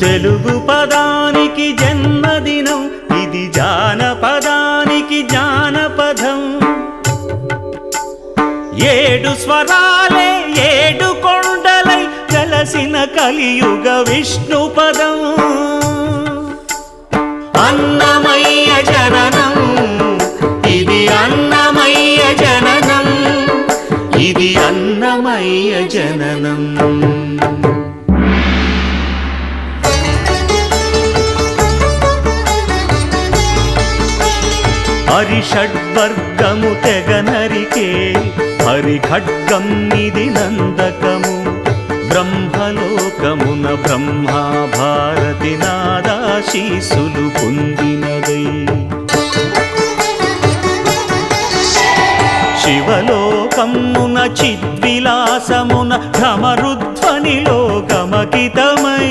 తెలుగు పదానికి జన్మదినం, ఇది జానపదానికి జానపదం. ఏడు స్వరాలే ఏడు కొండలై కలసిన కలియుగ విష్ణు పదం. అన్నమయ్య జననం, ఇది అన్నమయ్య జననం, ఇది అన్నమయ్య జననం. హరిషడ్వర్గము తెగనరికే హరిఖడ్గం ఇది నందకము. బ్రహ్మలోకమున బ్రహ్మా భారతి నాదాశీసులు పొందినదై. శివలోకమున చిద్విలాసమున ఢమరుధ్వనిలో గమకితమై